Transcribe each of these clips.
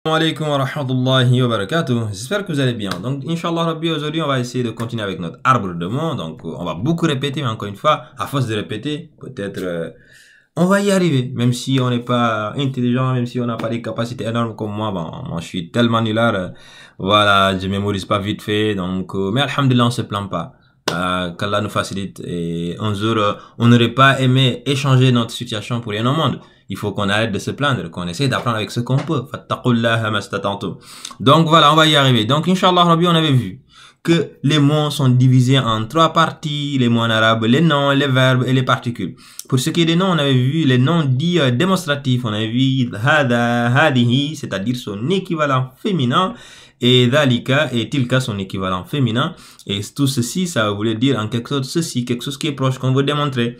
Assalamu alaikum wa rahmatullahi wa barakatuh. J'espère que vous allez bien. Donc, Inch'Allah Rabbi, aujourd'hui, on va essayer de continuer avec notre arbre de mots. Donc, on va beaucoup répéter, mais encore une fois, à force de répéter, peut-être on va y arriver. Même si on n'est pas intelligent, même si on n'a pas des capacités énormes comme moi. Bon, moi, je suis tellement nulard. Voilà, je mémorise pas vite fait. Donc, mais alhamdulillah, on se plaint pas. Qu'Allah nous facilite. Et un jour, on n'aurait pas aimé échanger notre situation pour rien au monde. Il faut qu'on arrête de se plaindre, qu'on essaie d'apprendre avec ce qu'on peut. Donc voilà, on va y arriver. Donc Inch'Allah Rabbi, on avait vu que les mots sont divisés en trois parties, les mots en arabe, les noms, les verbes et les particules. Pour ce qui est des noms, on avait vu les noms dits démonstratifs. On avait vu hada, hadihi, c'est-à-dire son équivalent féminin, et dhalika et tilka son équivalent féminin. Et tout ceci, ça voulait dire en quelque sorte ceci, quelque chose qui est proche, qu'on veut démontrer.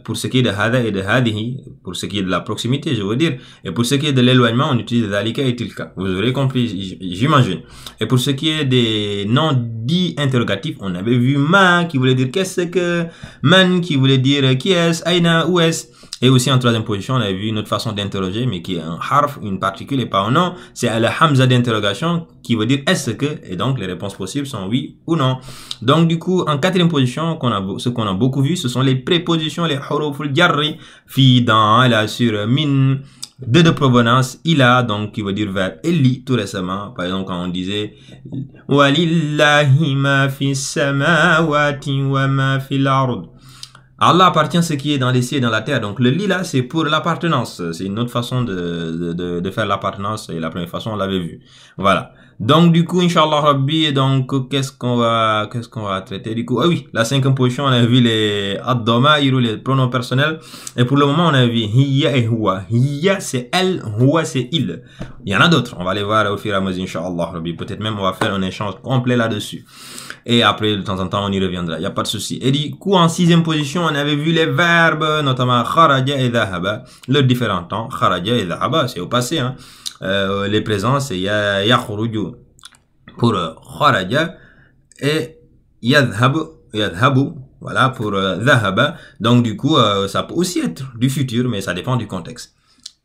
Pour ce qui est de hada et de hadihi, pour ce qui est de la proximité, je veux dire, et pour ce qui est de l'éloignement, on utilise dhalika et tilka. Vous aurez compris, j'imagine. Et pour ce qui est des noms dits interrogatifs, on avait vu ma qui voulait dire qu'est-ce que, man qui voulait dire qui est-ce, aina, où est-ce. Et aussi en troisième position, on a vu une autre façon d'interroger, mais qui est un harf, une particule et pas un nom. C'est la hamza d'interrogation qui veut dire est-ce que, et donc les réponses possibles sont oui ou non. Donc du coup, en quatrième position, ce qu'on a beaucoup vu, ce sont les prépositions, les huruful jarri, fi, dans, la, sur, min, de provenance, ila, donc qui veut dire vers, et li, tout récemment. Par exemple, quand on disait walillahi ma fi samawati wa ma fi l'ard. Allah appartient ce qui est dans les cieux et dans la terre. Donc le li là, c'est pour l'appartenance. C'est une autre façon de faire l'appartenance. Et la première façon, on l'avait vu. Voilà. Donc du coup, Inch'Allah Rabbi, donc qu'est-ce qu'on va traiter du coup? Ah oui, la cinquième position, on a vu les ad-damair, les pronoms personnels. Et pour le moment, on a vu hiya et huwa. Hiya, c'est elle, huwa, c'est il. Il y en a d'autres. On va les voir au fur et à mesure, Inch'Allah Rabbi. Peut-être même on va faire un échange complet là-dessus. Et après, de temps en temps, on y reviendra. Il n'y a pas de souci. Et du coup, en sixième position, on avait vu les verbes, notamment kharaja et dhahaba. Leurs différents temps. Kharaja et dhahaba, c'est au passé, hein. Les présents, c'est yakhruju pour kharaja et yadhabu, voilà, pour dhahaba. Donc, du coup, ça peut aussi être du futur, mais ça dépend du contexte.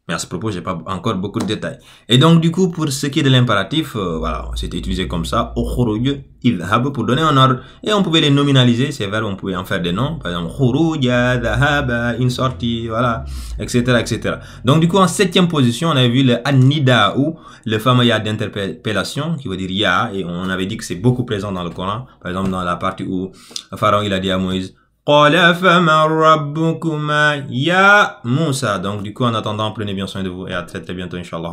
Mais à ce propos, j'ai pas encore beaucoup de détails. Et donc, du coup, pour ce qui est de l'impératif, voilà, c'était utilisé comme ça, khuruj, idhab, pour donner un ordre. Et on pouvait les nominaliser, ces verbes, on pouvait en faire des noms. Par exemple, khuruja, dhahaba, une sortie, voilà, etc., etc. Donc, du coup, en septième position, on avait vu le an-nida'u, le fameux ya d'interpellation, qui veut dire ya, et on avait dit que c'est beaucoup présent dans le Coran. Par exemple, dans la partie où Pharaon, il a dit à Moïse, Qala fama rabbukuma ya Moussa. Donc du coup, en attendant, prenez bien soin de vous et à très très bientôt, Inch'Allah.